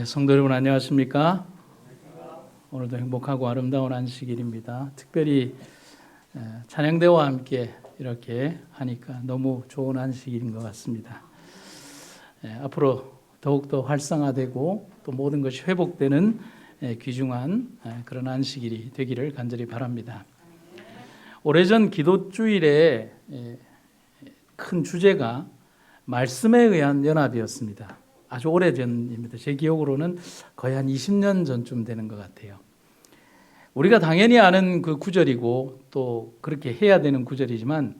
성도 여러분 안녕하십니까? 오늘도 행복하고 아름다운 안식일입니다. 특별히 찬양대와 함께 이렇게 하니까 너무 좋은 안식일인 것 같습니다. 앞으로 더욱더 활성화되고 또 모든 것이 회복되는 귀중한 그런 안식일이 되기를 간절히 바랍니다. 오래전 기도주일의 큰 주제가 말씀에 의한 연합이었습니다. 아주 오래전입니다. 제 기억으로는 거의 한 20년 전쯤 되는 것 같아요. 우리가 당연히 아는 그 구절이고 또 그렇게 해야 되는 구절이지만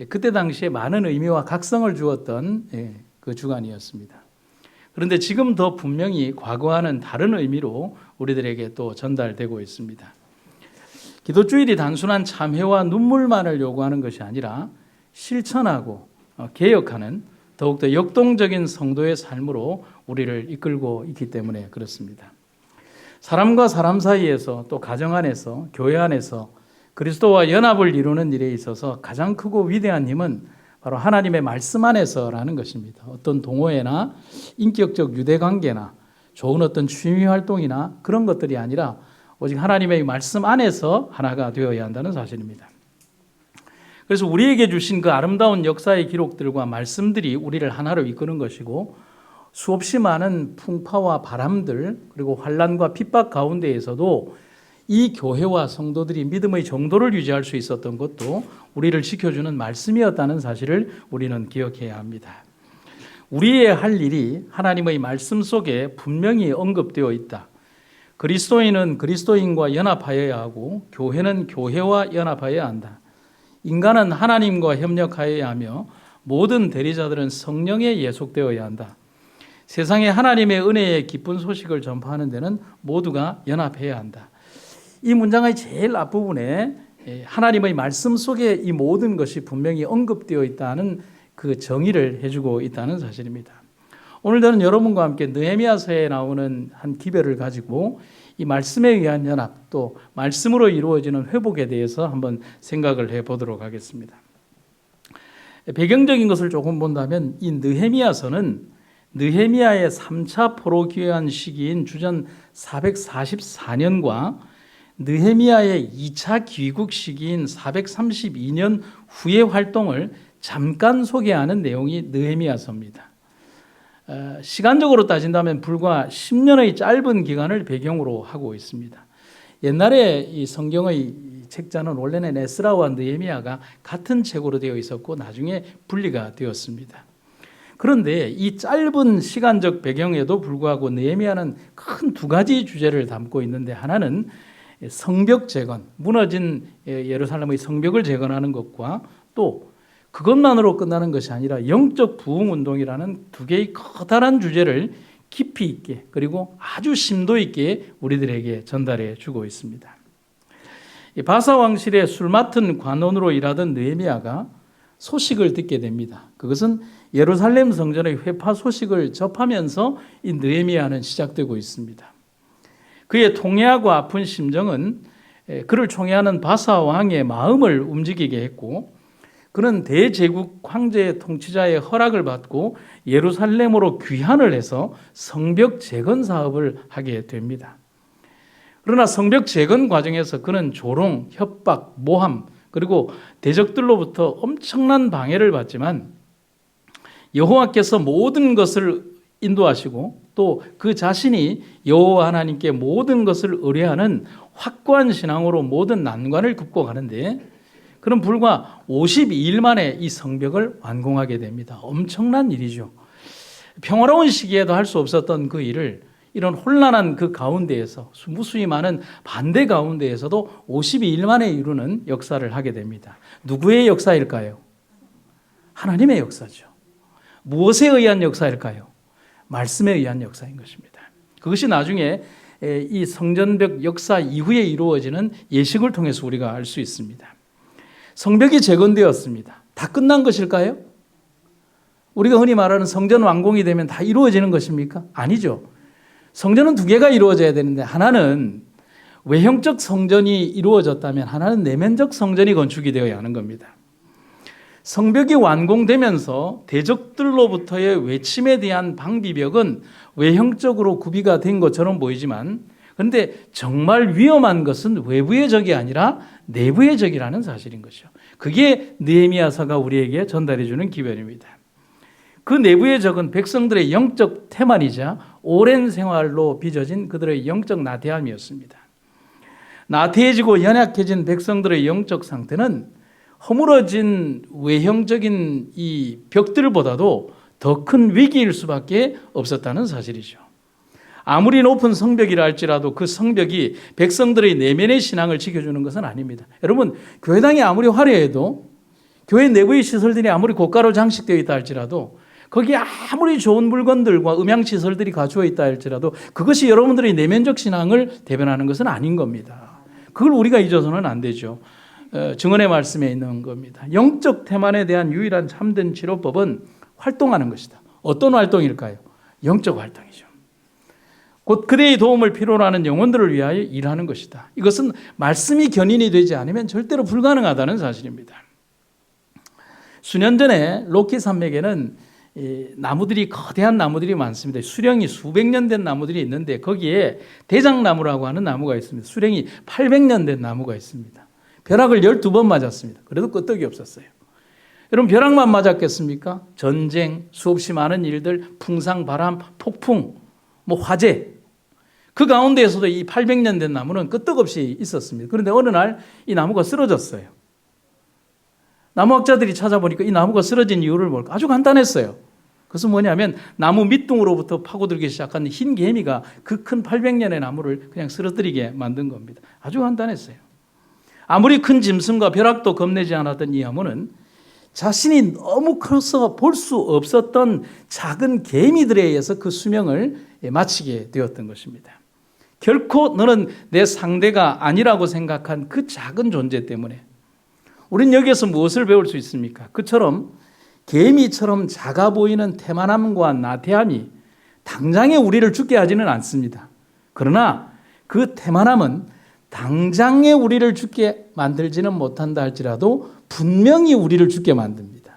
그때 당시에 많은 의미와 각성을 주었던 그 주간이었습니다. 그런데 지금 더 분명히 과거와는 다른 의미로 우리들에게 또 전달되고 있습니다. 기도주일이 단순한 참회와 눈물만을 요구하는 것이 아니라 실천하고 개혁하는 더욱더 역동적인 성도의 삶으로 우리를 이끌고 있기 때문에 그렇습니다. 사람과 사람 사이에서 또 가정 안에서 교회 안에서 그리스도와 연합을 이루는 일에 있어서 가장 크고 위대한 힘은 바로 하나님의 말씀 안에서라는 것입니다. 어떤 동호회나 인격적 유대관계나 좋은 어떤 취미 활동이나 그런 것들이 아니라 오직 하나님의 말씀 안에서 하나가 되어야 한다는 사실입니다. 그래서 우리에게 주신 그 아름다운 역사의 기록들과 말씀들이 우리를 하나로 이끄는 것이고 수없이 많은 풍파와 바람들 그리고 환난과 핍박 가운데에서도 이 교회와 성도들이 믿음의 정도를 유지할 수 있었던 것도 우리를 지켜주는 말씀이었다는 사실을 우리는 기억해야 합니다. 우리의 할 일이 하나님의 말씀 속에 분명히 언급되어 있다. 그리스도인은 그리스도인과 연합하여야 하고 교회는 교회와 연합하여야 한다. 인간은 하나님과 협력하여야 하며 모든 대리자들은 성령에 예속되어야 한다. 세상에 하나님의 은혜의 기쁜 소식을 전파하는 데는 모두가 연합해야 한다. 이 문장의 제일 앞부분에 하나님의 말씀 속에 이 모든 것이 분명히 언급되어 있다는 그 정의를 해주고 있다는 사실입니다. 오늘 저는 여러분과 함께 느헤미야서에 나오는 한 기별을 가지고 이 말씀에 의한 연합 또 말씀으로 이루어지는 회복에 대해서 한번 생각을 해보도록 하겠습니다. 배경적인 것을 조금 본다면 이 느헤미야서는 느헤미야의 3차 포로 귀환 시기인 주전 444년과 느헤미야의 2차 귀국 시기인 432년 후의 활동을 잠깐 소개하는 내용이 느헤미야서입니다. 시간적으로 따진다면 불과 10년의 짧은 기간을 배경으로 하고 있습니다. 옛날에 이 성경의 책자는 원래는 에스라와 느헤미야가 같은 책으로 되어 있었고 나중에 분리가 되었습니다. 그런데 이 짧은 시간적 배경에도 불구하고 느헤미야는 큰 두 가지 주제를 담고 있는데 하나는 성벽 재건, 무너진 예루살렘의 성벽을 재건하는 것과 또 그것만으로 끝나는 것이 아니라 영적 부흥운동이라는 두 개의 커다란 주제를 깊이 있게 그리고 아주 심도 있게 우리들에게 전달해 주고 있습니다. 바사 왕실의 술 맡은 관원으로 일하던 느헤미야가 소식을 듣게 됩니다. 그것은 예루살렘 성전의 회파 소식을 접하면서 이 느헤미야는 시작되고 있습니다. 그의 통회하고 아픈 심정은 그를 총애하는 바사 왕의 마음을 움직이게 했고 그는 대제국 황제의 통치자의 허락을 받고 예루살렘으로 귀환을 해서 성벽 재건 사업을 하게 됩니다. 그러나 성벽 재건 과정에서 그는 조롱, 협박, 모함 그리고 대적들로부터 엄청난 방해를 받지만 여호와께서 모든 것을 인도하시고 또 그 자신이 여호와 하나님께 모든 것을 의뢰하는 확고한 신앙으로 모든 난관을 굽고 가는데 그럼 불과 52일 만에 이 성벽을 완공하게 됩니다. 엄청난 일이죠. 평화로운 시기에도 할 수 없었던 그 일을 이런 혼란한 그 가운데에서 무수히 많은 반대 가운데에서도 52일 만에 이루는 역사를 하게 됩니다. 누구의 역사일까요? 하나님의 역사죠. 무엇에 의한 역사일까요? 말씀에 의한 역사인 것입니다. 그것이 나중에 이 성전벽 역사 이후에 이루어지는 예식을 통해서 우리가 알 수 있습니다. 성벽이 재건되었습니다. 다 끝난 것일까요? 우리가 흔히 말하는 성전 완공이 되면 다 이루어지는 것입니까? 아니죠. 성전은 두 개가 이루어져야 되는데 하나는 외형적 성전이 이루어졌다면 하나는 내면적 성전이 건축이 되어야 하는 겁니다. 성벽이 완공되면서 대적들로부터의 외침에 대한 방비벽은 외형적으로 구비가 된 것처럼 보이지만, 그런데 정말 위험한 것은 외부의 적이 아니라 내부의 적이라는 사실인 것이죠. 그게 느헤미야서가 우리에게 전달해 주는 기별입니다. 그 내부의 적은 백성들의 영적 태만이자 오랜 생활로 빚어진 그들의 영적 나태함이었습니다. 나태해지고 연약해진 백성들의 영적 상태는 허물어진 외형적인 이 벽들보다도 더 큰 위기일 수밖에 없었다는 사실이죠. 아무리 높은 성벽이라 할지라도 그 성벽이 백성들의 내면의 신앙을 지켜주는 것은 아닙니다. 여러분, 교회당이 아무리 화려해도, 교회 내부의 시설들이 아무리 고가로 장식되어 있다 할지라도, 거기에 아무리 좋은 물건들과 음향시설들이 갖추어 있다 할지라도 그것이 여러분들의 내면적 신앙을 대변하는 것은 아닌 겁니다. 그걸 우리가 잊어서는 안 되죠. 증언의 말씀에 있는 겁니다. 영적 태만에 대한 유일한 참된 치료법은 활동하는 것이다. 어떤 활동일까요? 영적 활동이죠. 곧 그대의 도움을 필요로 하는 영혼들을 위하여 일하는 것이다. 이것은 말씀이 견인이 되지 않으면 절대로 불가능하다는 사실입니다. 수년 전에 로키 산맥에는 나무들이, 거대한 나무들이 많습니다. 수령이 수백 년 된 나무들이 있는데 거기에 대장나무라고 하는 나무가 있습니다. 수령이 800년 된 나무가 있습니다. 벼락을 12번 맞았습니다. 그래도 끄떡이 없었어요. 여러분, 벼락만 맞았겠습니까? 전쟁, 수없이 많은 일들, 풍상, 바람, 폭풍, 화재, 그 가운데에서도 이 800년 된 나무는 끄떡없이 있었습니다. 그런데 어느 날 이 나무가 쓰러졌어요. 나무학자들이 찾아보니까 이 나무가 쓰러진 이유를 뭘까? 아주 간단했어요. 그것은 뭐냐면 나무 밑둥으로부터 파고들기 시작한 흰 개미가 그 큰 800년의 나무를 그냥 쓰러뜨리게 만든 겁니다. 아주 간단했어요. 아무리 큰 짐승과 벼락도 겁내지 않았던 이 나무는 자신이 너무 커서 볼 수 없었던 작은 개미들에 의해서 그 수명을 마치게 되었던 것입니다. 결코 너는 내 상대가 아니라고 생각한 그 작은 존재 때문에 우리는 여기에서 무엇을 배울 수 있습니까? 그처럼 개미처럼 작아 보이는 태만함과 나태함이 당장에 우리를 죽게 하지는 않습니다. 그러나 그 태만함은 당장에 우리를 죽게 만들지는 못한다 할지라도 분명히 우리를 죽게 만듭니다.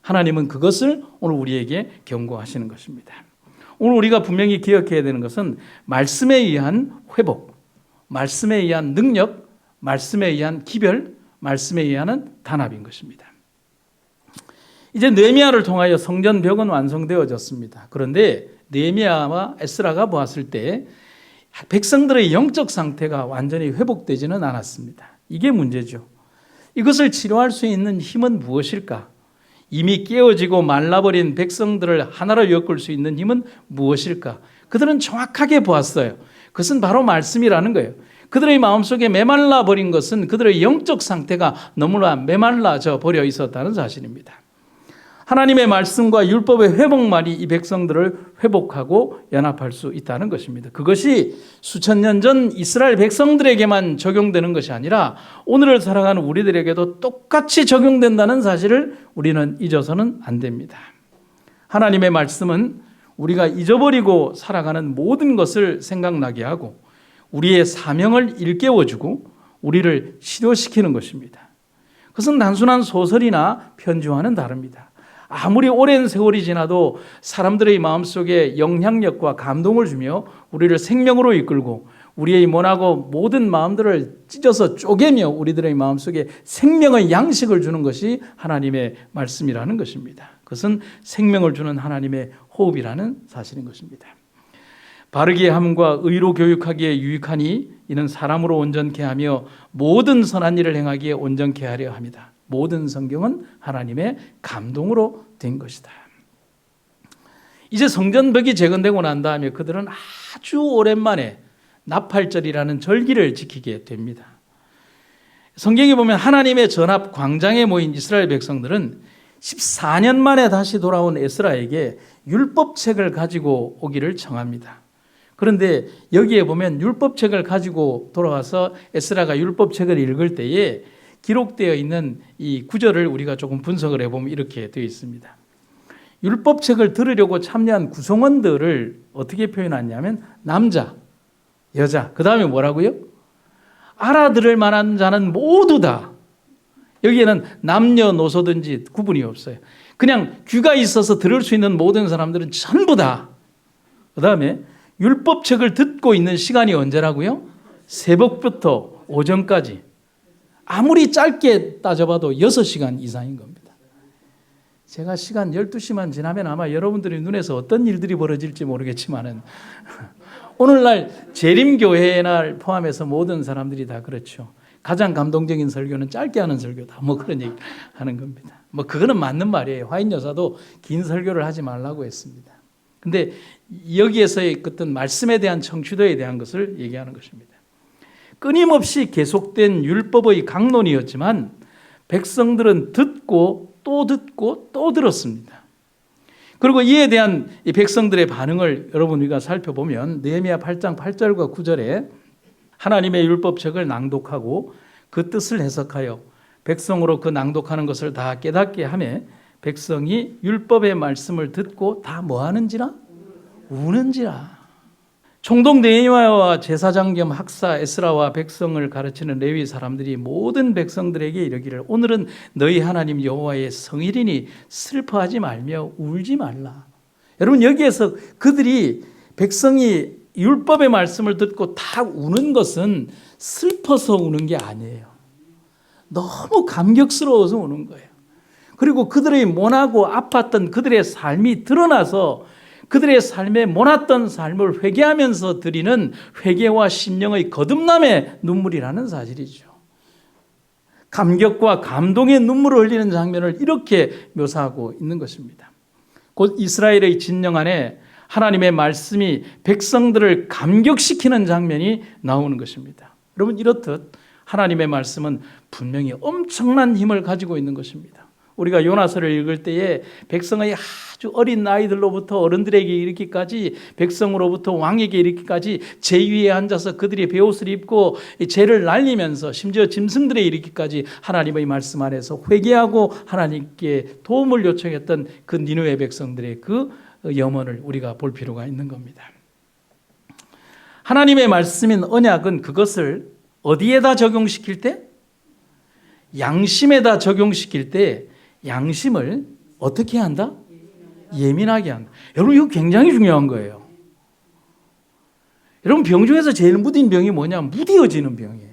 하나님은 그것을 오늘 우리에게 경고하시는 것입니다. 오늘 우리가 분명히 기억해야 되는 것은 말씀에 의한 회복, 말씀에 의한 능력, 말씀에 의한 기별, 말씀에 의한 단합인 것입니다. 이제 느헤미야를 통하여 성전 벽은 완성되어졌습니다. 그런데 느헤미야와 에스라가 보았을 때 백성들의 영적 상태가 완전히 회복되지는 않았습니다. 이게 문제죠. 이것을 치료할 수 있는 힘은 무엇일까? 이미 깨어지고 말라버린 백성들을 하나로 엮을 수 있는 힘은 무엇일까? 그들은 정확하게 보았어요. 그것은 바로 말씀이라는 거예요. 그들의 마음속에 메말라 버린 것은 그들의 영적 상태가 너무나 메말라져 버려 있었다는 사실입니다. 하나님의 말씀과 율법의 회복만이 이 백성들을 회복하고 연합할 수 있다는 것입니다. 그것이 수천 년 전 이스라엘 백성들에게만 적용되는 것이 아니라 오늘을 살아가는 우리들에게도 똑같이 적용된다는 사실을 우리는 잊어서는 안 됩니다. 하나님의 말씀은 우리가 잊어버리고 살아가는 모든 것을 생각나게 하고 우리의 사명을 일깨워주고 우리를 치료시키는 것입니다. 그것은 단순한 소설이나 편지와는 다릅니다. 아무리 오랜 세월이 지나도 사람들의 마음속에 영향력과 감동을 주며 우리를 생명으로 이끌고 우리의 원하고 모든 마음들을 찢어서 쪼개며 우리들의 마음속에 생명의 양식을 주는 것이 하나님의 말씀이라는 것입니다. 그것은 생명을 주는 하나님의 호흡이라는 사실인 것입니다. 바르게 함과 의로 교육하기에 유익하니 이는 사람으로 온전케 하며 모든 선한 일을 행하기에 온전케 하려 합니다. 모든 성경은 하나님의 감동으로 된 것이다. 이제 성전벽이 재건되고 난 다음에 그들은 아주 오랜만에 나팔절이라는 절기를 지키게 됩니다. 성경에 보면 하나님의 전합 광장에 모인 이스라엘 백성들은 14년 만에 다시 돌아온 에스라에게 율법책을 가지고 오기를 청합니다. 그런데 여기에 보면 율법책을 가지고 돌아와서 에스라가 율법책을 읽을 때에 기록되어 있는 이 구절을 우리가 조금 분석을 해보면 이렇게 되어 있습니다. 율법책을 들으려고 참여한 구성원들을 어떻게 표현하냐면 남자, 여자, 그 다음에 뭐라고요? 알아들을 만한 자는 모두 다 여기에는 남녀노소든지 구분이 없어요. 그냥 귀가 있어서 들을 수 있는 모든 사람들은 전부 다. 그 다음에 율법책을 듣고 있는 시간이 언제라고요? 새벽부터 오전까지. 아무리 짧게 따져봐도 6시간 이상인 겁니다. 제가 시간 12시만 지나면 아마 여러분들의 눈에서 어떤 일들이 벌어질지 모르겠지만은 오늘날 재림교회날 포함해서 모든 사람들이 다 그렇죠. 가장 감동적인 설교는 짧게 하는 설교다. 뭐 그런 얘기 하는 겁니다. 뭐 그거는 맞는 말이에요. 화인 여사도 긴 설교를 하지 말라고 했습니다. 근데 여기에서의 어떤 말씀에 대한 청취도에 대한 것을 얘기하는 것입니다. 끊임없이 계속된 율법의 강론이었지만 백성들은 듣고 또 들었습니다. 그리고 이에 대한 이 백성들의 반응을 여러분 우리가 살펴보면 느헤미야 8장 8절과 9절에 하나님의 율법책을 낭독하고 그 뜻을 해석하여 백성으로 그 낭독하는 것을 다 깨닫게 하며 백성이 율법의 말씀을 듣고 다 뭐 하는지라? 우는지라. 총독 느헤미야와 제사장 겸 학사 에스라와 백성을 가르치는 레위 사람들이 모든 백성들에게 이르기를 오늘은 너희 하나님 여호와의 성일이니 슬퍼하지 말며 울지 말라. 여러분 여기에서 그들이 백성이 율법의 말씀을 듣고 다 우는 것은 슬퍼서 우는 게 아니에요. 너무 감격스러워서 우는 거예요. 그리고 그들의 모나고 아팠던 그들의 삶이 드러나서 그들의 삶에 모났던 삶을 회개하면서 드리는 회개와 심령의 거듭남의 눈물이라는 사실이죠. 감격과 감동의 눈물을 흘리는 장면을 이렇게 묘사하고 있는 것입니다. 곧 이스라엘의 진영 안에 하나님의 말씀이 백성들을 감격시키는 장면이 나오는 것입니다. 여러분 이렇듯 하나님의 말씀은 분명히 엄청난 힘을 가지고 있는 것입니다. 우리가 요나서를 읽을 때에 백성의 아주 어린 아이들로부터 어른들에게 이르기까지 백성으로부터 왕에게 이르기까지 제 위에 앉아서 그들이 베옷을 입고 죄를 날리면서 심지어 짐승들에 이르기까지 하나님의 말씀 안에서 회개하고 하나님께 도움을 요청했던 그 니느웨 백성들의 그 염원을 우리가 볼 필요가 있는 겁니다. 하나님의 말씀인 언약은 그것을 어디에다 적용시킬 때? 양심에다 적용시킬 때 양심을 어떻게 한다? 예민하게 한다. 여러분 이거 굉장히 중요한 거예요. 여러분 병 중에서 제일 무딘 병이 뭐냐? 무디어지는 병이에요.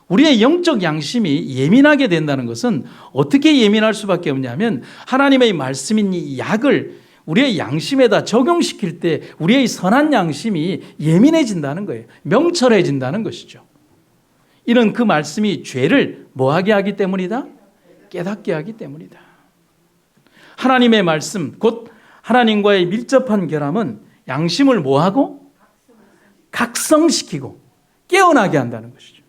우리의 영적 양심이 예민하게 된다는 것은 어떻게 예민할 수밖에 없냐면 하나님의 말씀인 이 약을 우리의 양심에다 적용시킬 때 우리의 선한 양심이 예민해진다는 거예요. 명철해진다는 것이죠. 이는 그 말씀이 죄를 뭐하게 하기 때문이다? 깨닫게 하기 때문이다. 하나님의 말씀, 곧 하나님과의 밀접한 결함은 양심을 뭐하고? 각성시키고 깨어나게 한다는 것이죠.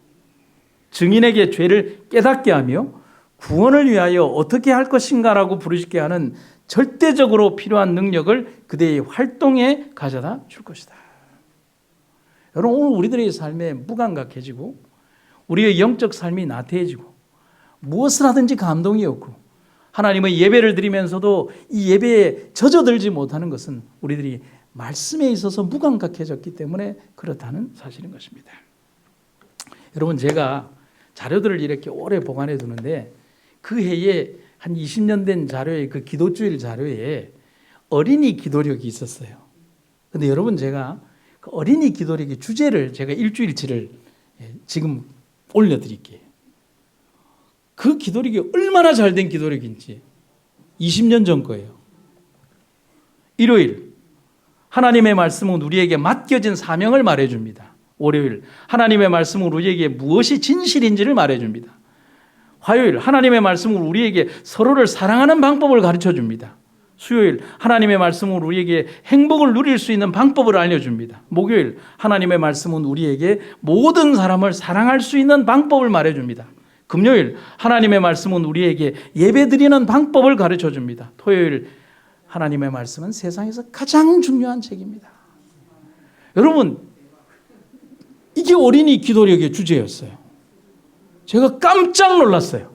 증인에게 죄를 깨닫게 하며 구원을 위하여 어떻게 할 것인가라고 부르짖게 하는 절대적으로 필요한 능력을 그대의 활동에 가져다 줄 것이다. 여러분 오늘 우리들의 삶에 무감각해지고 우리의 영적 삶이 나태해지고 무엇을 하든지 감동이 없고 하나님의 예배를 드리면서도 이 예배에 젖어들지 못하는 것은 우리들이 말씀에 있어서 무감각해졌기 때문에 그렇다는 사실인 것입니다. 여러분 제가 자료들을 이렇게 오래 보관해 두는데 그 해에 한 20년 된 자료에 그 기도주일 자료에 어린이 기도력이 있었어요. 그런데 여러분 제가 그 어린이 기도력의 주제를 제가 일주일치를 지금 올려드릴게요. 그 기도력이 얼마나 잘된 기도력인지 20년 전 거예요. 일요일 하나님의 말씀은 우리에게 맡겨진 사명을 말해줍니다. 월요일 하나님의 말씀은 우리에게 무엇이 진실인지를 말해줍니다. 화요일 하나님의 말씀은 우리에게 서로를 사랑하는 방법을 가르쳐줍니다. 수요일 하나님의 말씀은 우리에게 행복을 누릴 수 있는 방법을 알려줍니다. 목요일 하나님의 말씀은 우리에게 모든 사람을 사랑할 수 있는 방법을 말해줍니다. 금요일 하나님의 말씀은 우리에게 예배드리는 방법을 가르쳐줍니다. 토요일 하나님의 말씀은 세상에서 가장 중요한 책입니다. 여러분 이게 어린이 기도력의 주제였어요. 제가 깜짝 놀랐어요.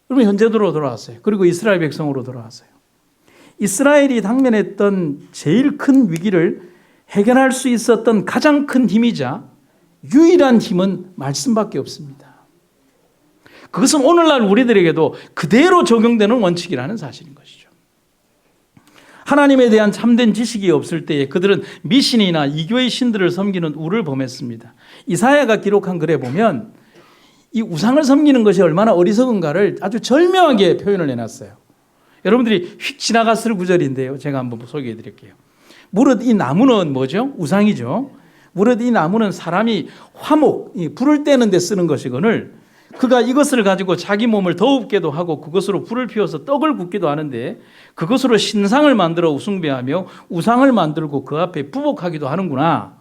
여러분 현재로 돌아왔어요. 그리고 이스라엘 백성으로 돌아왔어요. 이스라엘이 당면했던 제일 큰 위기를 해결할 수 있었던 가장 큰 힘이자 유일한 힘은 말씀밖에 없습니다. 그것은 오늘날 우리들에게도 그대로 적용되는 원칙이라는 사실인 것이죠. 하나님에 대한 참된 지식이 없을 때에 그들은 미신이나 이교의 신들을 섬기는 우를 범했습니다. 이사야가 기록한 글에 보면 이 우상을 섬기는 것이 얼마나 어리석은가를 아주 절묘하게 표현을 해놨어요. 여러분들이 휙 지나갔을 구절인데요. 제가 한번 소개해 드릴게요. 무릇 이 나무는 뭐죠? 우상이죠. 무릇 이 나무는 사람이 화목, 불을 떼는 데 쓰는 것이거늘 그가 이것을 가지고 자기 몸을 더웁게도 하고 그것으로 불을 피워서 떡을 굽기도 하는데 그것으로 신상을 만들어 우숭배하며 우상을 만들고 그 앞에 부복하기도 하는구나.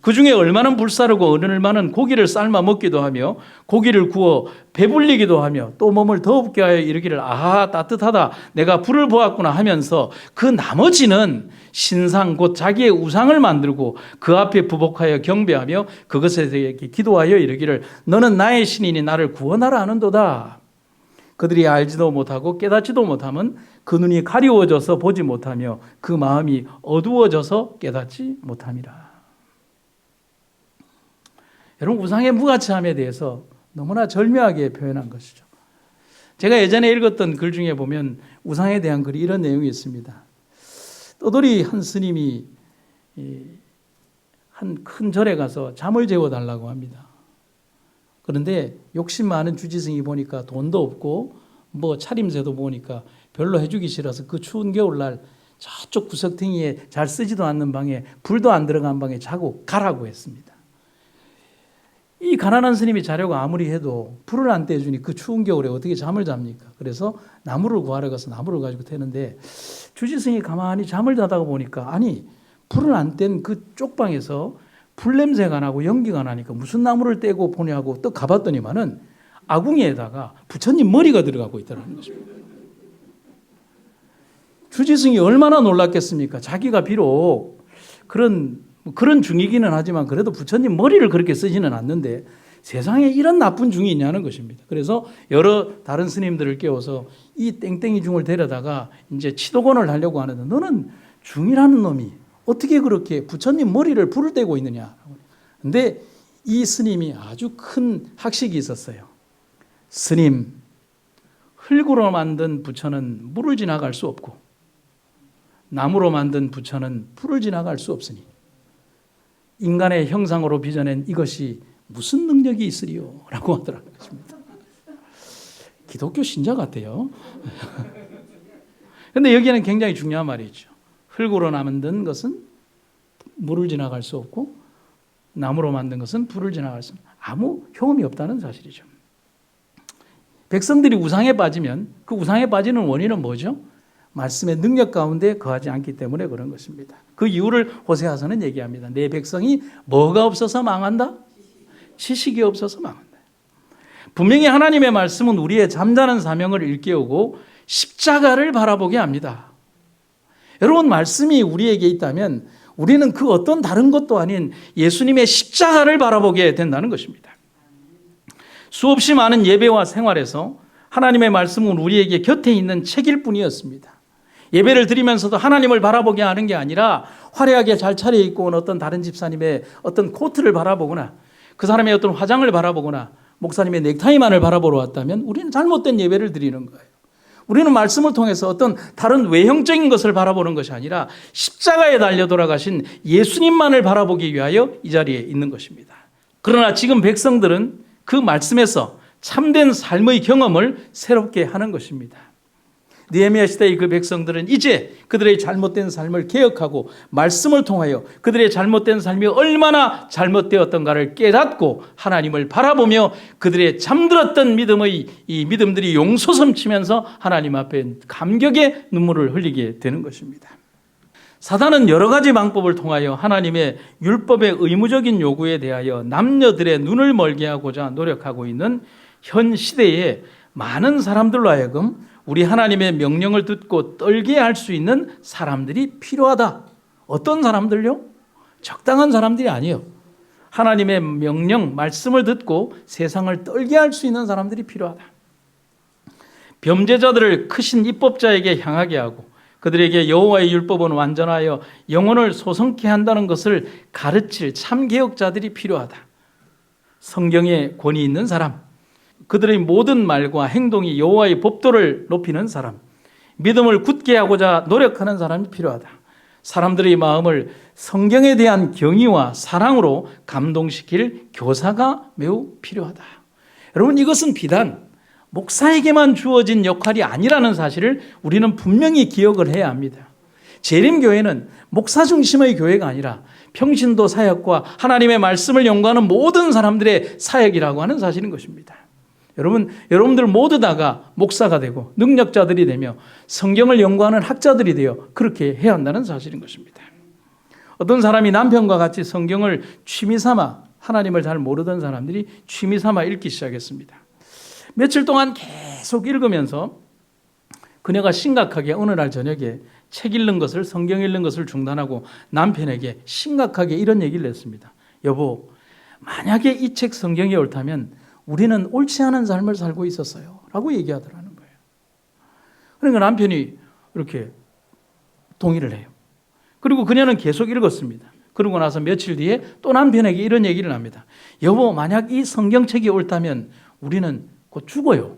그 중에 얼마는 불사르고 얼마는 고기를 삶아 먹기도 하며 고기를 구워 배불리기도 하며 또 몸을 더웁게 하여 이르기를 아하 따뜻하다 내가 불을 보았구나 하면서 그 나머지는 신상 곧 자기의 우상을 만들고 그 앞에 부복하여 경배하며 그것에 대해 기도하여 이르기를 너는 나의 신이니 나를 구원하라 하는도다. 그들이 알지도 못하고 깨닫지도 못하면 그 눈이 가리워져서 보지 못하며 그 마음이 어두워져서 깨닫지 못함이라. 여러분 우상의 무가치함에 대해서 너무나 절묘하게 표현한 것이죠. 제가 예전에 읽었던 글 중에 보면 우상에 대한 글이 이런 내용이 있습니다. 떠돌이 한 스님이 한 큰 절에 가서 잠을 재워달라고 합니다. 그런데 욕심 많은 주지승이 보니까 돈도 없고 뭐 차림새도 보니까 별로 해주기 싫어서 그 추운 겨울날 저쪽 구석탱이에 잘 쓰지도 않는 방에 불도 안 들어간 방에 자고 가라고 했습니다. 이 가난한 스님이 자려고 아무리 해도 불을 안 떼주니 그 추운 겨울에 어떻게 잠을 잡니까? 그래서 나무를 구하러 가서 나무를 가지고 태는데 주지승이 가만히 잠을 자다가 보니까 아니 불을 안 뗀 그 쪽방에서 불 냄새가 나고 연기가 나니까 무슨 나무를 떼고 보냐고 또 가봤더니만은 아궁이에다가 부처님 머리가 들어가고 있다는 것입니다. 주지승이 얼마나 놀랐겠습니까? 자기가 비록 그런 중이기는 하지만 그래도 부처님 머리를 그렇게 쓰지는 않는데 세상에 이런 나쁜 중이 있냐는 것입니다. 그래서 여러 다른 스님들을 깨워서 이 땡땡이 중을 데려다가 이제 치도건을 하려고 하는데 너는 중이라는 놈이 어떻게 그렇게 부처님 머리를 불을 떼고 있느냐. 근데 이 스님이 아주 큰 학식이 있었어요. 스님, 흙으로 만든 부처는 물을 지나갈 수 없고 나무로 만든 부처는 불을 지나갈 수 없으니 인간의 형상으로 빚어낸 이것이 무슨 능력이 있으리요? 라고 하더라는 것입니다. 기독교 신자 같아요. 그런데 여기에는 굉장히 중요한 말이 있죠. 흙으로 만든 것은 물을 지나갈 수 없고 나무로 만든 것은 불을 지나갈 수 아무 효험이 없다는 사실이죠. 백성들이 우상에 빠지면 그 우상에 빠지는 원인은 뭐죠? 말씀의 능력 가운데 거하지 않기 때문에 그런 것입니다. 그 이유를 호세아서는 얘기합니다. 내 백성이 뭐가 없어서 망한다? 지식이 없어서 망한다. 분명히 하나님의 말씀은 우리의 잠자는 사명을 일깨우고 십자가를 바라보게 합니다. 여러분 말씀이 우리에게 있다면 우리는 그 어떤 다른 것도 아닌 예수님의 십자가를 바라보게 된다는 것입니다. 수없이 많은 예배와 생활에서 하나님의 말씀은 우리에게 곁에 있는 책일 뿐이었습니다. 예배를 드리면서도 하나님을 바라보게 하는 게 아니라 화려하게 잘 차려입고 온 어떤 다른 집사님의 어떤 코트를 바라보거나 그 사람의 어떤 화장을 바라보거나 목사님의 넥타이만을 바라보러 왔다면 우리는 잘못된 예배를 드리는 거예요. 우리는 말씀을 통해서 어떤 다른 외형적인 것을 바라보는 것이 아니라 십자가에 달려 돌아가신 예수님만을 바라보기 위하여 이 자리에 있는 것입니다. 그러나 지금 백성들은 그 말씀에서 참된 삶의 경험을 새롭게 하는 것입니다. 느헤미야 시대의 그 백성들은 이제 그들의 잘못된 삶을 개혁하고 말씀을 통하여 그들의 잘못된 삶이 얼마나 잘못되었던가를 깨닫고 하나님을 바라보며 그들의 잠들었던 믿음의 이 믿음들이 용솟음치면서 하나님 앞에 감격의 눈물을 흘리게 되는 것입니다. 사단은 여러 가지 방법을 통하여 하나님의 율법의 의무적인 요구에 대하여 남녀들의 눈을 멀게 하고자 노력하고 있는 현 시대에 많은 사람들로 하여금 우리 하나님의 명령을 듣고 떨게 할 수 있는 사람들이 필요하다. 어떤 사람들요? 적당한 사람들이 아니에요. 하나님의 명령, 말씀을 듣고 세상을 떨게 할 수 있는 사람들이 필요하다. 범죄자들을 크신 입법자에게 향하게 하고 그들에게 여호와의 율법은 완전하여 영혼을 소성케 한다는 것을 가르칠 참개혁자들이 필요하다. 성경에 권위 있는 사람, 그들의 모든 말과 행동이 여호와의 법도를 높이는 사람, 믿음을 굳게 하고자 노력하는 사람이 필요하다. 사람들의 마음을 성경에 대한 경의와 사랑으로 감동시킬 교사가 매우 필요하다. 여러분, 이것은 비단 목사에게만 주어진 역할이 아니라는 사실을 우리는 분명히 기억을 해야 합니다. 재림교회는 목사 중심의 교회가 아니라 평신도 사역과 하나님의 말씀을 연구하는 모든 사람들의 사역이라고 하는 사실인 것입니다. 여러분들 모두 다가 목사가 되고 능력자들이 되며 성경을 연구하는 학자들이 되어 그렇게 해야 한다는 사실인 것입니다. 어떤 사람이 남편과 같이 성경을 취미삼아, 하나님을 잘 모르던 사람들이 취미삼아 읽기 시작했습니다. 며칠 동안 계속 읽으면서 그녀가 심각하게 어느 날 저녁에 책 읽는 것을, 성경 읽는 것을 중단하고 남편에게 심각하게 이런 얘기를 했습니다. 여보, 만약에 이 책 성경이 옳다면 우리는 옳지 않은 삶을 살고 있었어요 라고 얘기하더라는 거예요. 그러니까 남편이 이렇게 동의를 해요. 그리고 그녀는 계속 읽었습니다. 그러고 나서 며칠 뒤에 또 남편에게 이런 얘기를 합니다. 여보, 만약 이 성경책이 옳다면 우리는 곧 죽어요.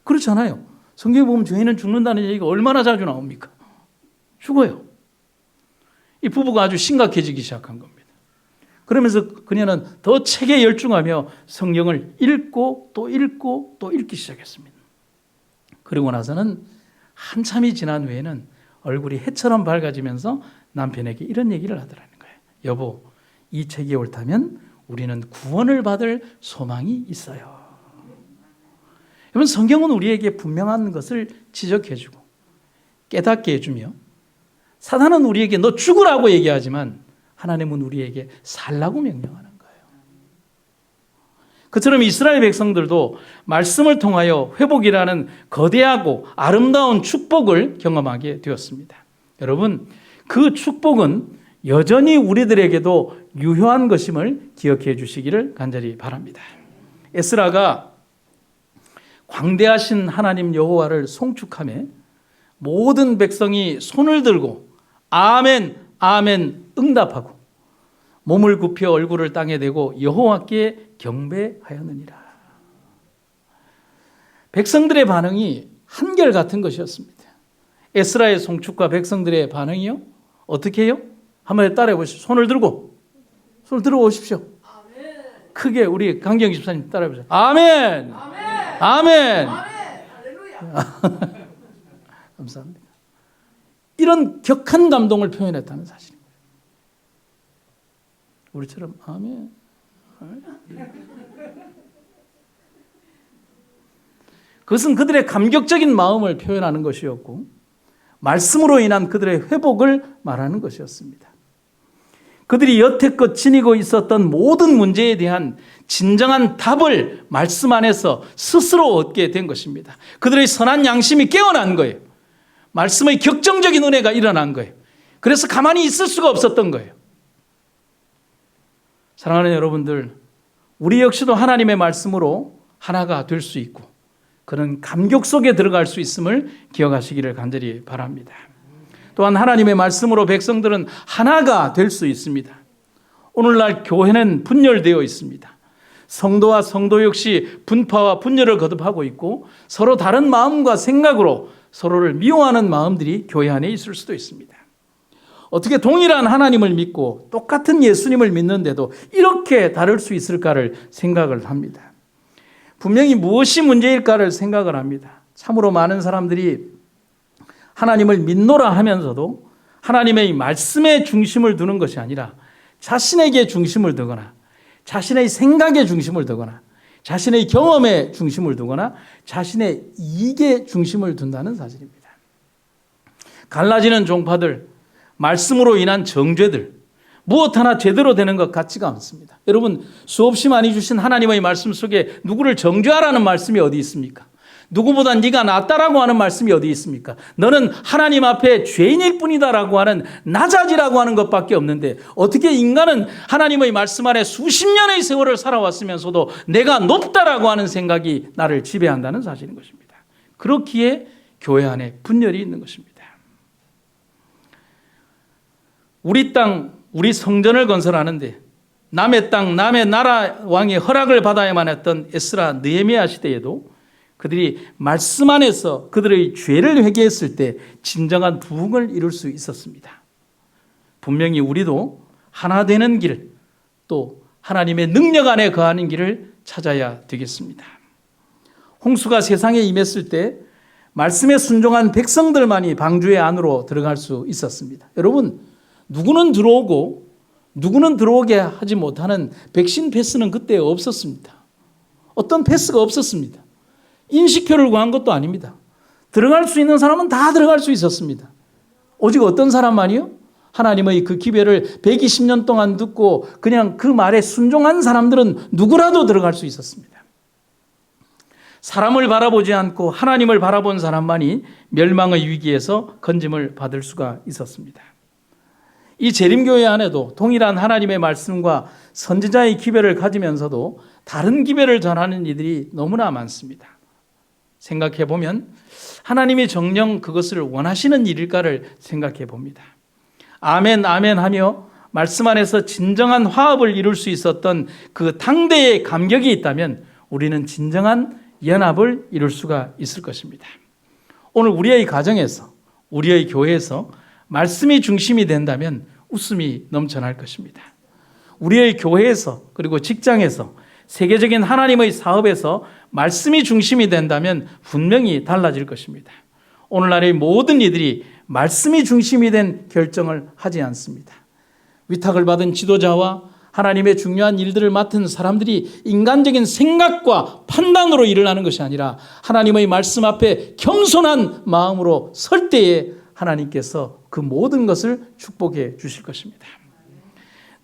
그렇잖아요. 성경에 보면 죄인은 죽는다는 얘기가 얼마나 자주 나옵니까? 죽어요. 이 부부가 아주 심각해지기 시작한 겁니다. 그러면서 그녀는 더 책에 열중하며 성경을 읽고 또 읽고 또 읽기 시작했습니다. 그리고 나서는 한참이 지난 후에는 얼굴이 해처럼 밝아지면서 남편에게 이런 얘기를 하더라는 거예요. 여보, 이 책이 옳다면 우리는 구원을 받을 소망이 있어요. 여러분, 성경은 우리에게 분명한 것을 지적해주고 깨닫게 해주며, 사단은 우리에게 너 죽으라고 얘기하지만 하나님은 우리에게 살라고 명령하는 거예요. 그처럼 이스라엘 백성들도 말씀을 통하여 회복이라는 거대하고 아름다운 축복을 경험하게 되었습니다. 여러분, 그 축복은 여전히 우리들에게도 유효한 것임을 기억해 주시기를 간절히 바랍니다. 에스라가 광대하신 하나님 여호와를 송축하며 모든 백성이 손을 들고 아멘, 아멘 응답하고 몸을 굽혀 얼굴을 땅에 대고 여호와께 경배하였느니라. 백성들의 반응이 한결같은 것이었습니다. 에스라의 송축과 백성들의 반응이요, 어떻게 해요? 한번 따라해 보십시오. 손을 들고, 손을 들어 오십시오. 아멘. 크게 우리 강경 집사님 따라해 보세요. 아멘. 아멘. 아멘. 할렐루야. 감사합니다. 이런 격한 감동을 표현했다는 사실입니다. 우리처럼 아멘. 그것은 그들의 감격적인 마음을 표현하는 것이었고 말씀으로 인한 그들의 회복을 말하는 것이었습니다. 그들이 여태껏 지니고 있었던 모든 문제에 대한 진정한 답을 말씀 안에서 스스로 얻게 된 것입니다. 그들의 선한 양심이 깨어난 거예요. 말씀의 격정적인 은혜가 일어난 거예요. 그래서 가만히 있을 수가 없었던 거예요. 사랑하는 여러분들, 우리 역시도 하나님의 말씀으로 하나가 될 수 있고 그런 감격 속에 들어갈 수 있음을 기억하시기를 간절히 바랍니다. 또한 하나님의 말씀으로 백성들은 하나가 될 수 있습니다. 오늘날 교회는 분열되어 있습니다. 성도와 성도 역시 분파와 분열을 거듭하고 있고 서로 다른 마음과 생각으로 서로를 미워하는 마음들이 교회 안에 있을 수도 있습니다. 어떻게 동일한 하나님을 믿고 똑같은 예수님을 믿는데도 이렇게 다를 수 있을까를 생각을 합니다. 분명히 무엇이 문제일까를 생각을 합니다. 참으로 많은 사람들이 하나님을 믿노라 하면서도 하나님의 말씀에 중심을 두는 것이 아니라 자신에게 중심을 두거나 자신의 생각에 중심을 두거나 자신의 경험에 중심을 두거나 자신의 이익에 중심을 둔다는 사실입니다. 갈라지는 종파들, 말씀으로 인한 정죄들, 무엇 하나 제대로 되는 것 같지가 않습니다. 여러분, 수없이 많이 주신 하나님의 말씀 속에 누구를 정죄하라는 말씀이 어디 있습니까? 누구보다 네가 낫다라고 하는 말씀이 어디 있습니까? 너는 하나님 앞에 죄인일 뿐이다라고 하는 나자지라고 하는 것밖에 없는데 어떻게 인간은 하나님의 말씀 안에 수십 년의 세월을 살아왔으면서도 내가 높다라고 하는 생각이 나를 지배한다는 사실인 것입니다. 그렇기에 교회 안에 분열이 있는 것입니다. 우리 땅, 우리 성전을 건설하는데 남의 땅, 남의 나라 왕의 허락을 받아야만 했던 에스라, 느헤미야 시대에도 그들이 말씀 안에서 그들의 죄를 회개했을 때 진정한 부흥을 이룰 수 있었습니다. 분명히 우리도 하나 되는 길, 또 하나님의 능력 안에 거하는 길을 찾아야 되겠습니다. 홍수가 세상에 임했을 때 말씀에 순종한 백성들만이 방주의 안으로 들어갈 수 있었습니다. 여러분, 누구는 들어오고 누구는 들어오게 하지 못하는 백신 패스는 그때 없었습니다. 어떤 패스가 없었습니다. 인식표를 구한 것도 아닙니다. 들어갈 수 있는 사람은 다 들어갈 수 있었습니다. 오직 어떤 사람만이요? 하나님의 그 기별을 120년 동안 듣고 그냥 그 말에 순종한 사람들은 누구라도 들어갈 수 있었습니다. 사람을 바라보지 않고 하나님을 바라본 사람만이 멸망의 위기에서 건짐을 받을 수가 있었습니다. 이 재림교회 안에도 동일한 하나님의 말씀과 선지자의 기별을 가지면서도 다른 기별을 전하는 이들이 너무나 많습니다. 생각해 보면 하나님이 정녕 그것을 원하시는 일일까를 생각해 봅니다. 아멘 아멘 하며 말씀 안에서 진정한 화합을 이룰 수 있었던 그 당대의 감격이 있다면 우리는 진정한 연합을 이룰 수가 있을 것입니다. 오늘 우리의 가정에서, 우리의 교회에서 말씀이 중심이 된다면 웃음이 넘쳐날 것입니다. 우리의 교회에서, 그리고 직장에서, 세계적인 하나님의 사업에서 말씀이 중심이 된다면 분명히 달라질 것입니다. 오늘날의 모든 이들이 말씀이 중심이 된 결정을 하지 않습니다. 위탁을 받은 지도자와 하나님의 중요한 일들을 맡은 사람들이 인간적인 생각과 판단으로 일을 하는 것이 아니라 하나님의 말씀 앞에 겸손한 마음으로 설 때에 하나님께서 그 모든 것을 축복해 주실 것입니다.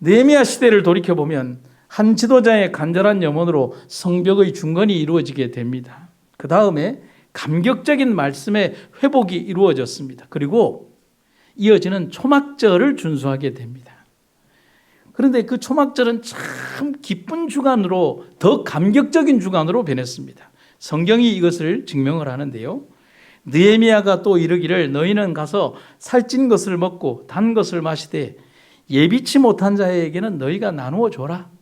느헤미야 시대를 돌이켜보면 한 지도자의 간절한 염원으로 성벽의 중건이 이루어지게 됩니다. 그 다음에 감격적인 말씀의 회복이 이루어졌습니다. 그리고 이어지는 초막절을 준수하게 됩니다. 그런데 그 초막절은 참 기쁜 주간으로, 더 감격적인 주간으로 변했습니다. 성경이 이것을 증명을 하는데요. 느헤미야가 또 이르기를 너희는 가서 살찐 것을 먹고 단 것을 마시되 예비치 못한 자에게는 너희가 나누어 줘라.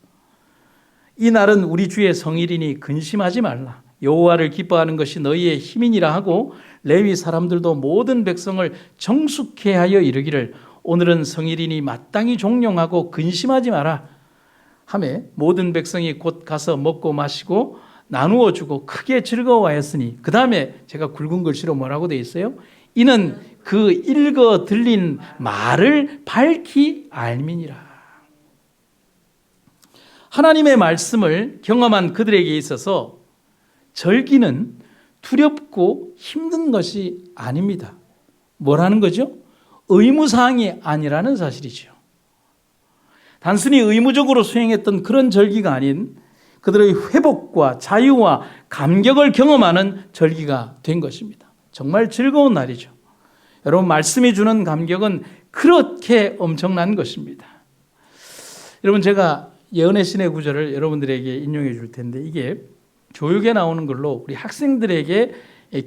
이 날은 우리 주의 성일이니 근심하지 말라. 여호와를 기뻐하는 것이 너희의 힘이니라 하고 레위 사람들도 모든 백성을 정숙해 하여 이르기를 오늘은 성일이니 마땅히 종용하고 근심하지 마라 하매 모든 백성이 곧 가서 먹고 마시고 나누어 주고 크게 즐거워하였으니 그 다음에 제가 굵은 글씨로 뭐라고 되어 있어요? 이는 그 읽어 들린 말을 밝히 알미니라. 하나님의 말씀을 경험한 그들에게 있어서 절기는 두렵고 힘든 것이 아닙니다. 뭐라는 거죠? 의무사항이 아니라는 사실이죠. 단순히 의무적으로 수행했던 그런 절기가 아닌 그들의 회복과 자유와 감격을 경험하는 절기가 된 것입니다. 정말 즐거운 날이죠. 여러분, 말씀이 주는 감격은 그렇게 엄청난 것입니다. 여러분, 제가 예언의 신의 구절을 여러분들에게 인용해 줄 텐데 이게 교육에 나오는 걸로 우리 학생들에게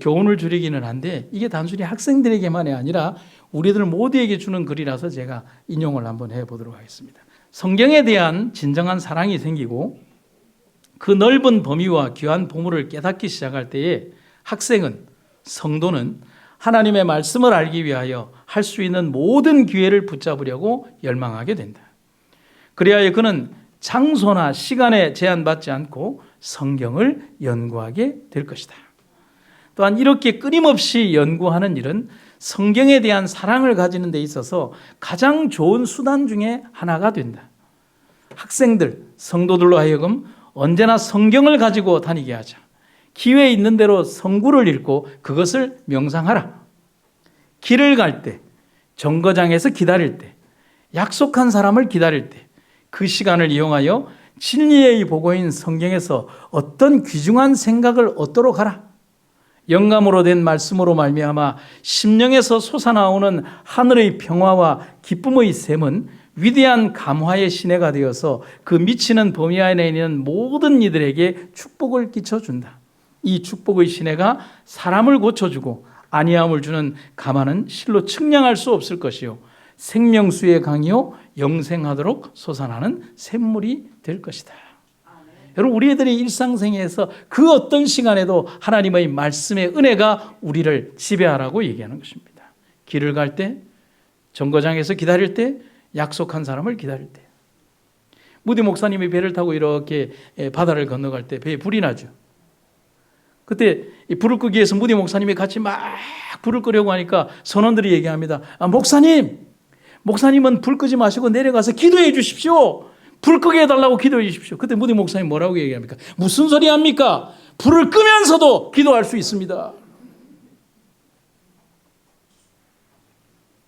교훈을 주리기는 한데 이게 단순히 학생들에게만이 아니라 우리들 모두에게 주는 글이라서 제가 인용을 한번 해보도록 하겠습니다. 성경에 대한 진정한 사랑이 생기고 그 넓은 범위와 귀한 보물을 깨닫기 시작할 때에 학생은, 성도는 하나님의 말씀을 알기 위하여 할 수 있는 모든 기회를 붙잡으려고 열망하게 된다. 그리하여 그는 장소나 시간에 제한받지 않고 성경을 연구하게 될 것이다. 또한 이렇게 끊임없이 연구하는 일은 성경에 대한 사랑을 가지는 데 있어서 가장 좋은 수단 중에 하나가 된다. 학생들, 성도들로 하여금 언제나 성경을 가지고 다니게 하자. 기회 있는 대로 성구를 읽고 그것을 명상하라. 길을 갈 때, 정거장에서 기다릴 때, 약속한 사람을 기다릴 때 그 시간을 이용하여 진리의 보고인 성경에서 어떤 귀중한 생각을 얻도록 하라. 영감으로 된 말씀으로 말미암아 심령에서 솟아나오는 하늘의 평화와 기쁨의 샘은 위대한 감화의 시내가 되어서 그 미치는 범위 안에 있는 모든 이들에게 축복을 끼쳐준다. 이 축복의 시내가 사람을 고쳐주고 안위함을 주는 감화는 실로 측량할 수 없을 것이요 생명수의 강이요 영생하도록 솟아나는 샘물이 될 것이다. 여러분, 우리 애들의 일상생활에서 그 어떤 시간에도 하나님의 말씀의 은혜가 우리를 지배하라고 얘기하는 것입니다. 길을 갈 때, 정거장에서 기다릴 때, 약속한 사람을 기다릴 때. 무디 목사님이 배를 타고 이렇게 바다를 건너갈 때 배에 불이 나죠. 그때 이 불을 끄기 위해서 무디 목사님이 같이 막 불을 끄려고 하니까 선원들이 얘기합니다. 목사님은 불 끄지 마시고 내려가서 기도해 주십시오. 불 끄게 해달라고 기도해 주십시오. 그때 무디 목사님 뭐라고 얘기합니까? 무슨 소리 합니까? 불을 끄면서도 기도할 수 있습니다.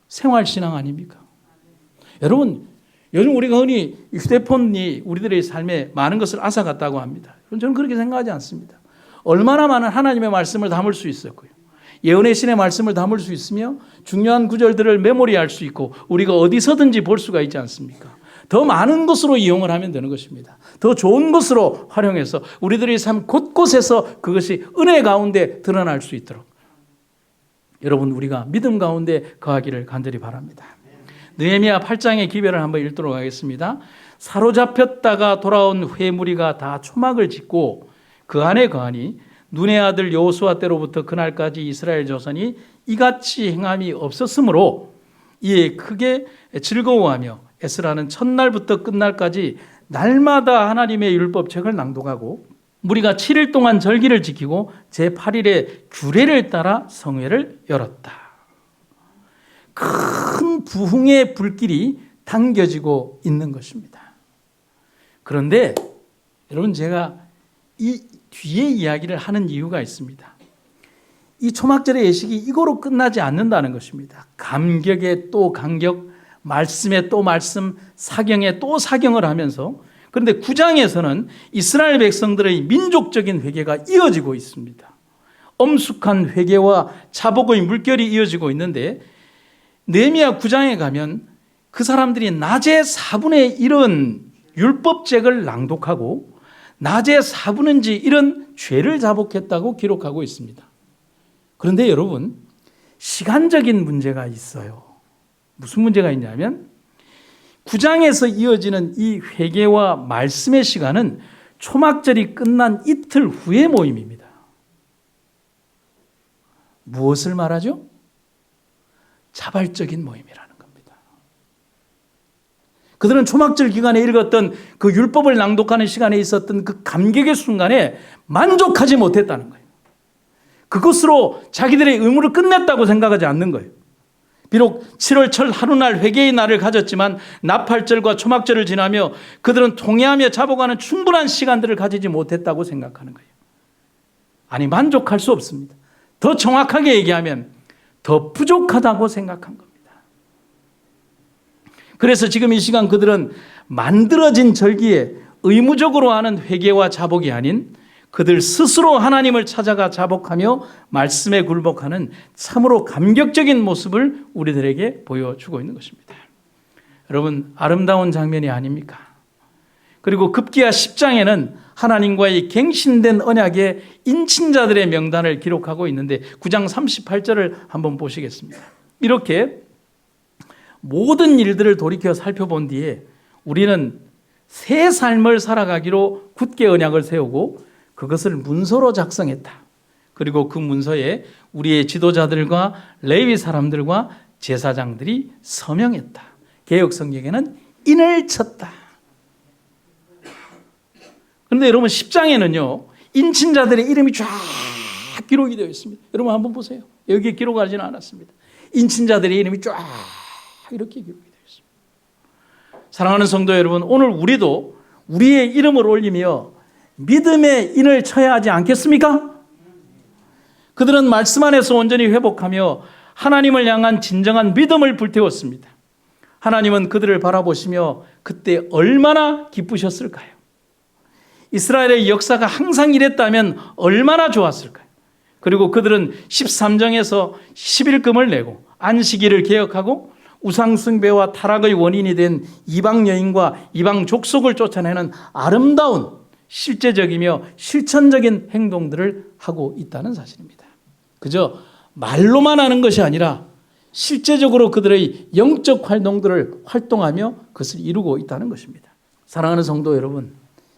생활신앙 아닙니까? 여러분, 요즘 우리가 흔히 휴대폰이 우리들의 삶에 많은 것을 앗아갔다고 합니다. 저는 그렇게 생각하지 않습니다. 얼마나 많은 하나님의 말씀을 담을 수 있었고요. 예언의 신의 말씀을 담을 수 있으며 중요한 구절들을 메모리할 수 있고 우리가 어디서든지 볼 수가 있지 않습니까? 더 많은 것으로 이용을 하면 되는 것입니다. 더 좋은 것으로 활용해서 우리들의 삶 곳곳에서 그것이 은혜 가운데 드러날 수 있도록 여러분, 우리가 믿음 가운데 거하기를 간절히 바랍니다. 느헤미야 8장의 기별을 한번 읽도록 하겠습니다. 사로잡혔다가 돌아온 회무리가 다 초막을 짓고 그 안에 거하니 눈의 아들 여호수아 때로부터 그날까지 이스라엘 조선이 이같이 행함이 없었으므로 이에 크게 즐거워하며 에스라는 첫날부터 끝날까지 날마다 하나님의 율법책을 낭독하고 무리가 7일 동안 절기를 지키고 제8일에 규례를 따라 성회를 열었다. 큰 부흥의 불길이 당겨지고 있는 것입니다. 그런데 여러분, 제가 이 뒤에 이야기를 하는 이유가 있습니다. 이 초막절의 예식이 이거로 끝나지 않는다는 것입니다. 감격에 또 감격, 말씀에 또 말씀, 사경에 또 사경을 하면서, 그런데 9장에서는 이스라엘 백성들의 민족적인 회개가 이어지고 있습니다. 엄숙한 회개와 자복의 물결이 이어지고 있는데 느헤미야 9장에 가면 그 사람들이 낮에 4분의 1은 율법책을 낭독하고 낮에 4분의 1은 죄를 자복했다고 기록하고 있습니다. 그런데 여러분, 시간적인 문제가 있어요. 무슨 문제가 있냐면 9장에서 이어지는 이 회개와 말씀의 시간은 초막절이 끝난 이틀 후의 모임입니다. 무엇을 말하죠? 자발적인 모임이라는 겁니다. 그들은 초막절 기간에 읽었던 그 율법을 낭독하는 시간에 있었던 그 감격의 순간에 만족하지 못했다는 거예요. 그것으로 자기들의 의무를 끝냈다고 생각하지 않는 거예요. 비록 7월 철 하루날 회개의 날을 가졌지만 나팔절과 초막절을 지나며 그들은 통회하며 자복하는 충분한 시간들을 가지지 못했다고 생각하는 거예요. 아니, 만족할 수 없습니다. 더 정확하게 얘기하면 더 부족하다고 생각한 겁니다. 그래서 지금 이 시간 그들은 만들어진 절기에 의무적으로 하는 회개와 자복이 아닌 그들 스스로 하나님을 찾아가 자복하며 말씀에 굴복하는 참으로 감격적인 모습을 우리들에게 보여주고 있는 것입니다. 여러분, 아름다운 장면이 아닙니까? 그리고 급기야 10장에는 하나님과의 갱신된 언약의 인친자들의 명단을 기록하고 있는데 9장 38절을 한번 보시겠습니다. 이렇게 모든 일들을 돌이켜 살펴본 뒤에 우리는 새 삶을 살아가기로 굳게 언약을 세우고 그것을 문서로 작성했다. 그리고 그 문서에 우리의 지도자들과 레위 사람들과 제사장들이 서명했다. 개역 성경에는 인을 쳤다. 그런데 여러분 10장에는요. 인친자들의 이름이 쫙 기록이 되어 있습니다. 여러분 한번 보세요. 여기에 기록하지는 않았습니다. 인친자들의 이름이 쫙 이렇게 기록이 되어 있습니다. 사랑하는 성도 여러분, 오늘 우리도 우리의 이름을 올리며 믿음의 인을 쳐야 하지 않겠습니까? 그들은 말씀 안에서 온전히 회복하며 하나님을 향한 진정한 믿음을 불태웠습니다. 하나님은 그들을 바라보시며 그때 얼마나 기쁘셨을까요? 이스라엘의 역사가 항상 이랬다면 얼마나 좋았을까요? 그리고 그들은 13장에서 11금을 내고 안식일을 개혁하고 우상숭배와 타락의 원인이 된 이방 여인과 이방 족속을 쫓아내는 아름다운 실제적이며 실천적인 행동들을 하고 있다는 사실입니다. 그저 말로만 하는 것이 아니라 실제적으로 그들의 영적 활동들을 활동하며 그것을 이루고 있다는 것입니다. 사랑하는 성도 여러분,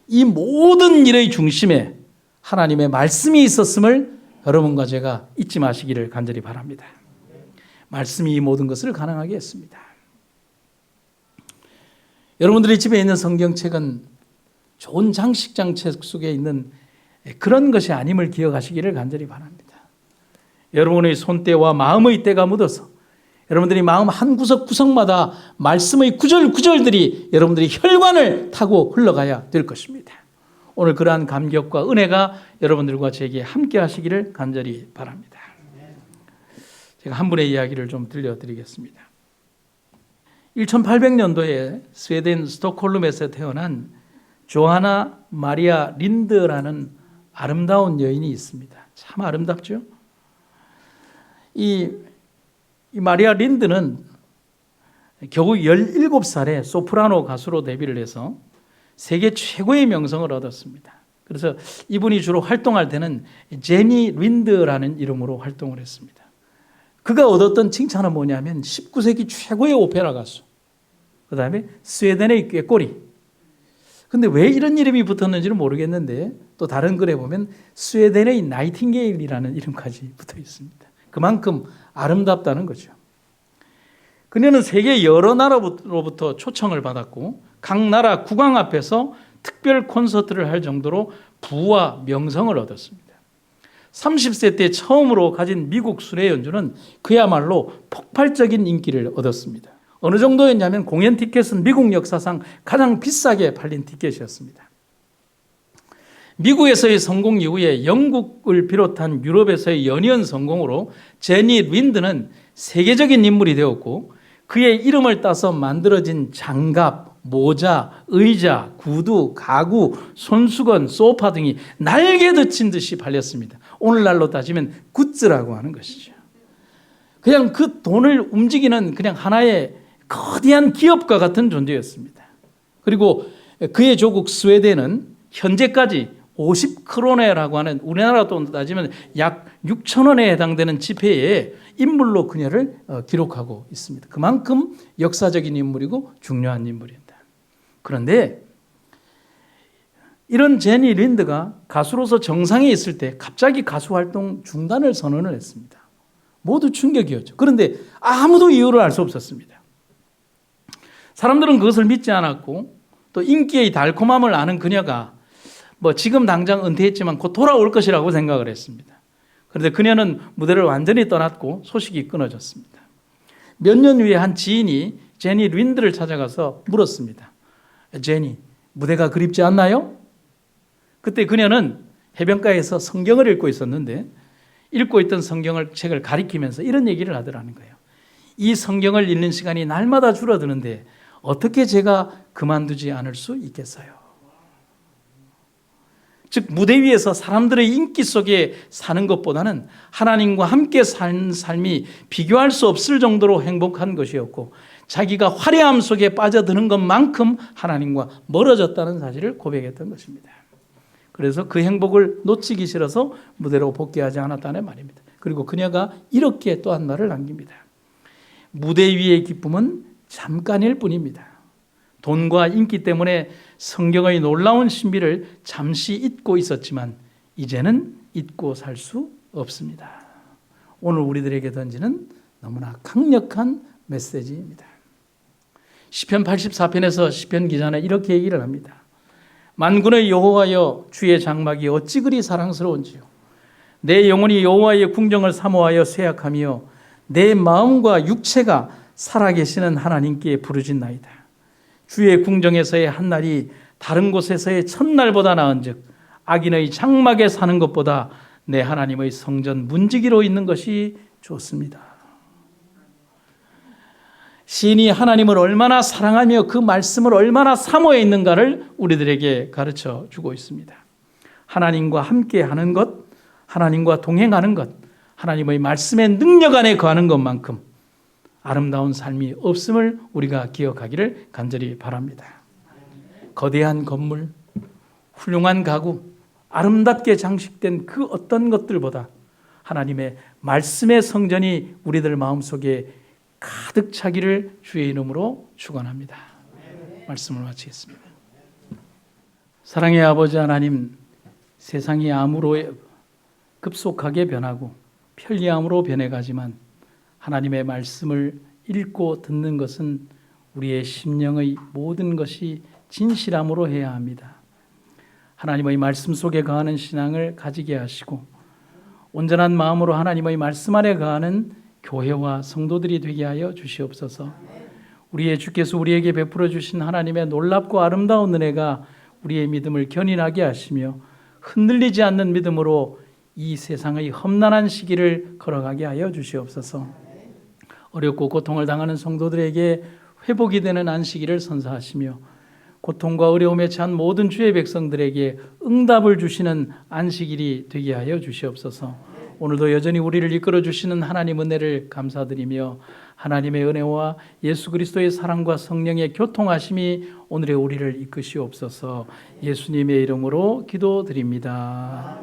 이 모든 일의 중심에 하나님의 말씀이 있었음을 여러분과 제가 잊지 마시기를 간절히 바랍니다. 말씀이 이 모든 것을 가능하게 했습니다. 여러분들의 집에 있는 성경책은 좋은 장식장책 속에 있는 그런 것이 아님을 기억하시기를 간절히 바랍니다. 여러분의 손때와 마음의 때가 묻어서 여러분들이 마음 한 구석구석마다 말씀의 구절구절들이 여러분들이 혈관을 타고 흘러가야 될 것입니다. 오늘 그러한 감격과 은혜가 여러분들과 제게 함께 하시기를 간절히 바랍니다. 제가 한 분의 이야기를 좀 들려드리겠습니다. 1800년도에 스웨덴 스톡홀름에서 태어난 조하나 마리아 린드라는 아름다운 여인이 있습니다. 참 아름답죠? 이 마리아 린드는 겨우 17살에 소프라노 가수로 데뷔를 해서 세계 최고의 명성을 얻었습니다. 그래서 이분이 주로 활동할 때는 제니 린드라는 이름으로 활동을 했습니다. 그가 얻었던 칭찬은 뭐냐면 19세기 최고의 오페라 가수, 그 다음에 스웨덴의 꾀꼬리. 근데 왜 이런 이름이 붙었는지는 모르겠는데 또 다른 글에 보면 스웨덴의 나이팅게일이라는 이름까지 붙어 있습니다. 그만큼 아름답다는 거죠. 그녀는 세계 여러 나라로부터 초청을 받았고 각 나라 국왕 앞에서 특별 콘서트를 할 정도로 부와 명성을 얻었습니다. 30세 때 처음으로 가진 미국 순회 연주는 그야말로 폭발적인 인기를 얻었습니다. 어느 정도였냐면 공연 티켓은 미국 역사상 가장 비싸게 팔린 티켓이었습니다. 미국에서의 성공 이후에 영국을 비롯한 유럽에서의 연이은 성공으로 제니 린드는 세계적인 인물이 되었고 그의 이름을 따서 만들어진 장갑, 모자, 의자, 구두, 가구, 손수건, 소파 등이 날개도 친 듯이 팔렸습니다. 오늘날로 따지면 굿즈라고 하는 것이죠. 그냥 그 돈을 움직이는 그냥 하나의 거대한 기업과 같은 존재였습니다. 그리고 그의 조국 스웨덴은 현재까지 50크로네라고 하는 우리나라 돈 따지면 약 6,000원에 해당되는 지폐에 인물로 그녀를 기록하고 있습니다. 그만큼 역사적인 인물이고 중요한 인물입니다. 그런데 이런 제니 린드가 가수로서 정상에 있을 때 갑자기 가수 활동 중단을 선언을 했습니다. 모두 충격이었죠. 그런데 아무도 이유를 알 수 없었습니다. 사람들은 그것을 믿지 않았고 또 인기의 달콤함을 아는 그녀가 지금 당장 은퇴했지만 곧 돌아올 것이라고 생각을 했습니다. 그런데 그녀는 무대를 완전히 떠났고 소식이 끊어졌습니다. 몇 년 후에 한 지인이 제니 린드를 찾아가서 물었습니다. 제니, 무대가 그립지 않나요? 그때 그녀는 해변가에서 성경을 읽고 있었는데 읽고 있던 책을 가리키면서 이런 얘기를 하더라는 거예요. 이 성경을 읽는 시간이 날마다 줄어드는데 어떻게 제가 그만두지 않을 수 있겠어요? 즉 무대 위에서 사람들의 인기 속에 사는 것보다는 하나님과 함께 산 삶이 비교할 수 없을 정도로 행복한 것이었고 자기가 화려함 속에 빠져드는 것만큼 하나님과 멀어졌다는 사실을 고백했던 것입니다. 그래서 그 행복을 놓치기 싫어서 무대로 복귀하지 않았다는 말입니다. 그리고 그녀가 이렇게 또 한 말을 남깁니다. 무대 위의 기쁨은 잠깐일 뿐입니다. 돈과 인기 때문에 성경의 놀라운 신비를 잠시 잊고 있었지만 이제는 잊고 살 수 없습니다. 오늘 우리들에게 던지는 너무나 강력한 메시지입니다. 시편 84편에서 시편 기자는 이렇게 얘기를 합니다. 만군의 여호와여 주의 장막이 어찌 그리 사랑스러운지요. 내 영혼이 여호와의 궁정을 사모하여 쇠약하며 내 마음과 육체가 살아계시는 하나님께 부르짖나이다. 주의 궁정에서의 한날이 다른 곳에서의 첫날보다 나은즉 악인의 장막에 사는 것보다 내 하나님의 성전 문지기로 있는 것이 좋습니다. 시인이 하나님을 얼마나 사랑하며 그 말씀을 얼마나 사모해 있는가를 우리들에게 가르쳐 주고 있습니다. 하나님과 함께 하는 것, 하나님과 동행하는 것, 하나님의 말씀의 능력 안에 거하는 것만큼 아름다운 삶이 없음을 우리가 기억하기를 간절히 바랍니다. 거대한 건물, 훌륭한 가구, 아름답게 장식된 그 어떤 것들보다 하나님의 말씀의 성전이 우리들 마음속에 가득 차기를 주의 이름으로 축원합니다. 말씀을 마치겠습니다. 사랑의 아버지 하나님, 세상이 암으로 급속하게 변하고 편리함으로 변해가지만 하나님의 말씀을 읽고 듣는 것은 우리의 심령의 모든 것이 진실함으로 해야 합니다. 하나님의 말씀 속에 거하는 신앙을 가지게 하시고 온전한 마음으로 하나님의 말씀 안에 거하는 교회와 성도들이 되게 하여 주시옵소서. 우리의 주께서 우리에게 베풀어 주신 하나님의 놀랍고 아름다운 은혜가 우리의 믿음을 견인하게 하시며 흔들리지 않는 믿음으로 이 세상의 험난한 시기를 걸어가게 하여 주시옵소서. 어렵고 고통을 당하는 성도들에게 회복이 되는 안식일을 선사하시며 고통과 어려움에 처한 모든 주의 백성들에게 응답을 주시는 안식일이 되게 하여 주시옵소서. 오늘도 여전히 우리를 이끌어 주시는 하나님 은혜를 감사드리며 하나님의 은혜와 예수 그리스도의 사랑과 성령의 교통하심이 오늘의 우리를 이끄시옵소서. 예수님의 이름으로 기도드립니다.